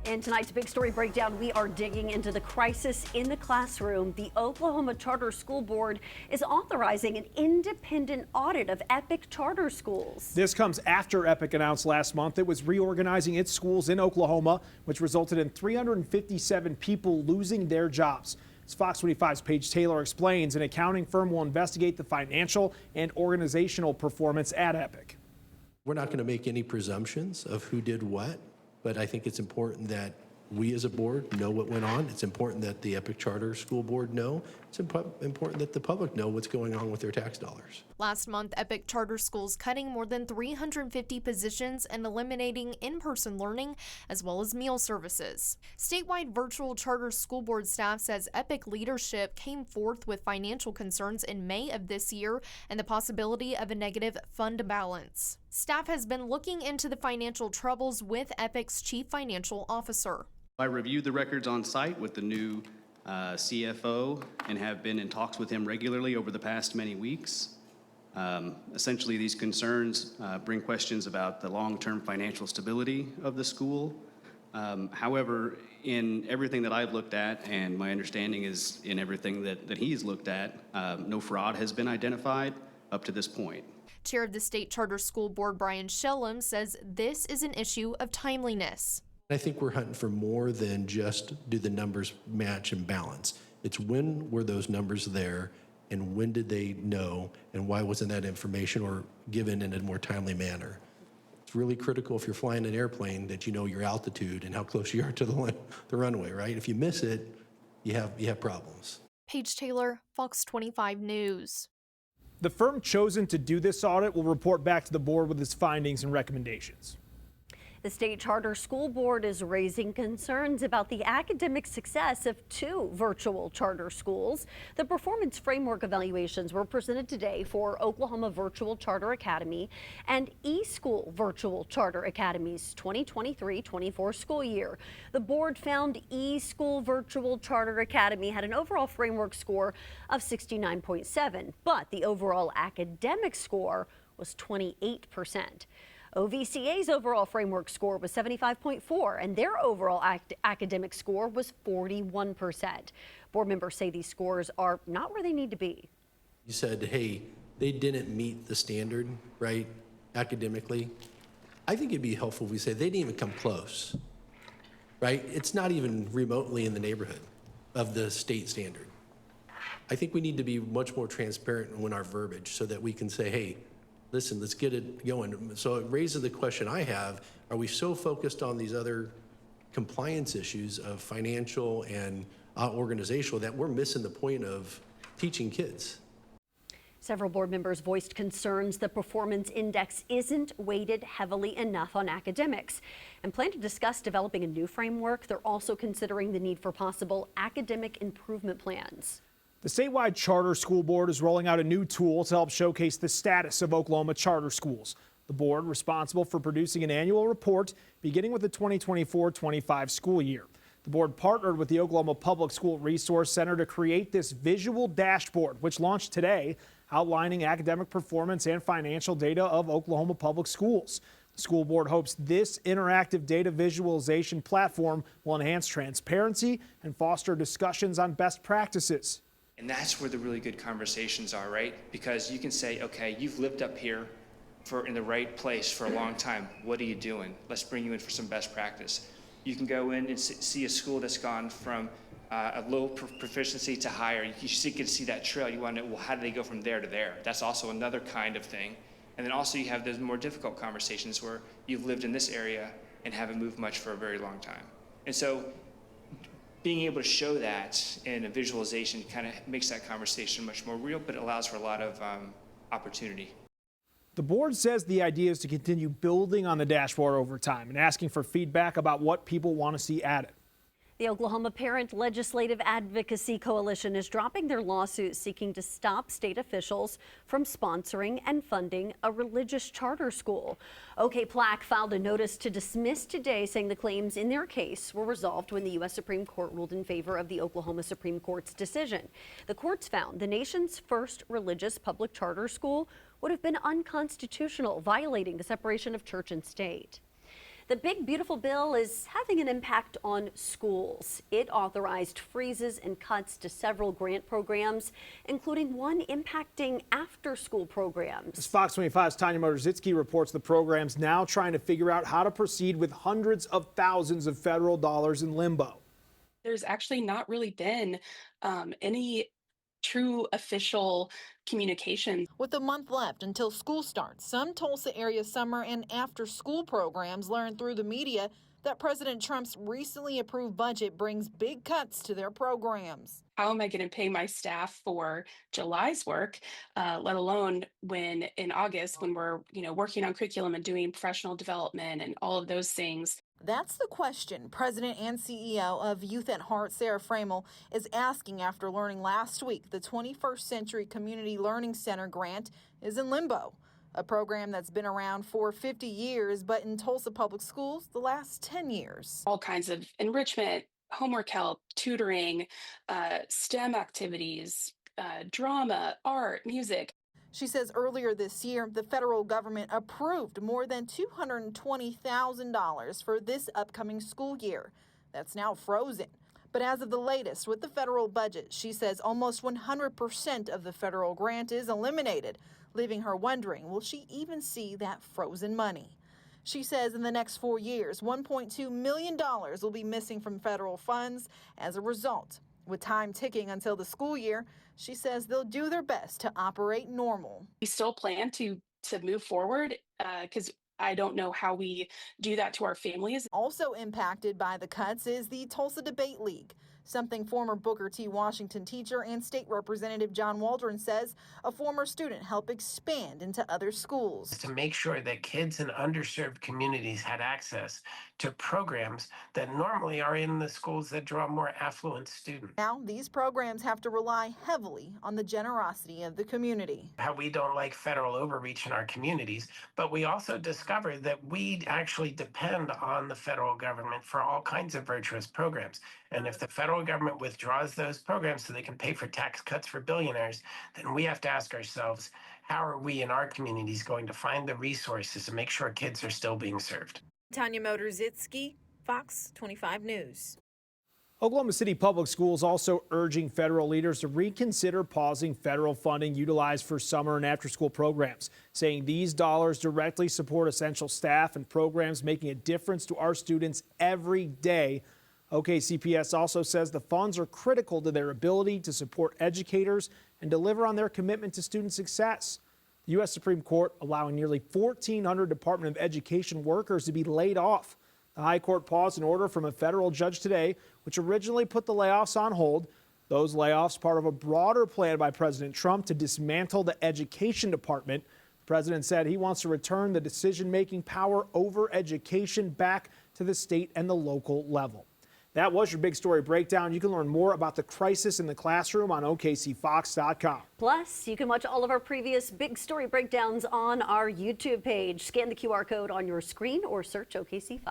In tonight's Big Story Breakdown, we are digging into the crisis in the classroom. The Oklahoma Charter School Board is authorizing an independent audit of Epic charter schools. This comes after Epic announced last month it was reorganizing its schools in Oklahoma, which resulted in 357 people losing their jobs. As Fox 25's Paige Taylor explains, an accounting firm will investigate the financial and organizational performance at Epic. We're not going to make any presumptions of who did what. But I think it's important that we as a board know what went on. It's important that the Epic Charter School Board know. It's important that the public know what's going on with their tax dollars. Last month, Epic Charter Schools cutting more than 350 positions and eliminating in-person learning as well as meal services. Statewide virtual charter school board staff says Epic leadership came forth with financial concerns in May of this year and the possibility of a negative fund balance. Staff has been looking into the financial troubles with Epic's chief financial officer. I reviewed the records on site with the new CFO and have been in talks with him regularly over the past many weeks. Essentially, these concerns bring questions about the long-term financial stability of the school. However, in everything that I've looked at, and my understanding is in everything that he's looked at, no fraud has been identified up to this point. Chair of the State Charter School Board, Brian Shellum, says this is an issue of timeliness. I think we're hunting for more than just do the numbers match and balance. It's when were those numbers there and when did they know and why wasn't that information or given in a more timely manner? It's really critical if you're flying an airplane that you know your altitude and how close you are to the runway, right? If you miss it, you have problems. Paige Taylor, Fox 25 News. The firm chosen to do this audit will report back to the board with its findings and recommendations. The State Charter School Board is raising concerns about the academic success of two virtual charter schools. The performance framework evaluations were presented today for Oklahoma Virtual Charter Academy and eSchool Virtual Charter Academy's 2023-24 school year. The board found eSchool Virtual Charter Academy had an overall framework score of 69.7, but the overall academic score was 28%. OVCA's overall framework score was 75.4, and their overall academic score was 41%. Board members say these scores are not where they need to be. You said, hey, they didn't meet the standard, right, academically. I think it'd be helpful if we say they didn't even come close, right? It's not even remotely in the neighborhood of the state standard. I think we need to be much more transparent in our verbiage so that we can say, hey, listen, let's get it going. So it raises the question I have, are we so focused on these other compliance issues of financial and organizational that we're missing the point of teaching kids? Several board members voiced concerns the performance index isn't weighted heavily enough on academics and plan to discuss developing a new framework. They're also considering the need for possible academic improvement plans. The statewide charter school board is rolling out a new tool to help showcase the status of Oklahoma charter schools. The board, responsible for producing an annual report beginning with the 2024-25 school year. The board partnered with the Oklahoma Public School Resource Center to create this visual dashboard, which launched today, outlining academic performance and financial data of Oklahoma public schools. The school board hopes this interactive data visualization platform will enhance transparency and foster discussions on best practices. And that's where the really good conversations are, right? Because you can say, okay, you've lived up here in the right place for a long time. What are you doing? Let's bring you in for some best practice. You can go in and see a school that's gone from a low proficiency to higher. You can see that trail. You want to know, well, how do they go from there to there? That's also another kind of thing. And then also you have those more difficult conversations where you've lived in this area and haven't moved much for a very long time. And so being able to show that in a visualization kind of makes that conversation much more real, but it allows for a lot of opportunity. The board says the idea is to continue building on the dashboard over time and asking for feedback about what people want to see added. The Oklahoma Parent Legislative Advocacy Coalition is dropping their lawsuit seeking to stop state officials from sponsoring and funding a religious charter school. KOKH filed a notice to dismiss today, saying the claims in their case were resolved when the U.S. Supreme Court ruled in favor of the Oklahoma Supreme Court's decision. The courts found the nation's first religious public charter school would have been unconstitutional, violating the separation of church and state. The big beautiful bill is having an impact on schools. It authorized freezes and cuts to several grant programs, including one impacting after-school programs. As Fox 25's Tanya Motorzycki reports, the program's now trying to figure out how to proceed with hundreds of thousands of federal dollars in limbo. There's actually not really been any true official communication. With a month left until school starts, some Tulsa area summer and after school programs learned through the media that President Trump's recently approved budget brings big cuts to their programs. How am I going to pay my staff for July's work, let alone when in August, when we're working on curriculum and doing professional development and all of those things. That's the question President and CEO of Youth at Heart, Sarah Framel, is asking after learning last week the 21st Century Community Learning Center grant is in limbo, a program that's been around for 50 years, but in Tulsa Public Schools, the last 10 years. All kinds of enrichment, homework help, tutoring, STEM activities, drama, art, music. She says earlier this year, the federal government approved more than $220,000 for this upcoming school year. That's now frozen. But as of the latest with the federal budget, she says almost 100% of the federal grant is eliminated, leaving her wondering, will she even see that frozen money? She says in the next 4 years, $1.2 million will be missing from federal funds as a result. With time ticking until the school year, she says they'll do their best to operate normal. We still plan to move forward because I don't know how we do that to our families. Also impacted by the cuts is the Tulsa Debate League, something former Booker T. Washington teacher and state representative John Waldron says a former student helped expand into other schools. To make sure that kids in underserved communities had access to programs that normally are in the schools that draw more affluent students. Now, these programs have to rely heavily on the generosity of the community. How we don't like federal overreach in our communities, but we also discovered that we actually depend on the federal government for all kinds of virtuous programs. And if the federal government withdraws those programs so they can pay for tax cuts for billionaires, then we have to ask ourselves, how are we in our communities going to find the resources to make sure kids are still being served? Tanya Motorzycki, Fox 25 News. Oklahoma City Public Schools also urging federal leaders to reconsider pausing federal funding utilized for summer and after-school programs, saying these dollars directly support essential staff and programs making a difference to our students every day. OKCPS also says the funds are critical to their ability to support educators and deliver on their commitment to student success. The U.S. Supreme Court allowing nearly 1,400 Department of Education workers to be laid off. The High Court paused an order from a federal judge today, which originally put the layoffs on hold. Those layoffs part of a broader plan by President Trump to dismantle the Education Department. The president said he wants to return the decision-making power over education back to the state and the local level. That was your big story breakdown. You can learn more about the crisis in the classroom on OKCFox.com. Plus, you can watch all of our previous big story breakdowns on our YouTube page. Scan the QR code on your screen or search OKC Fox.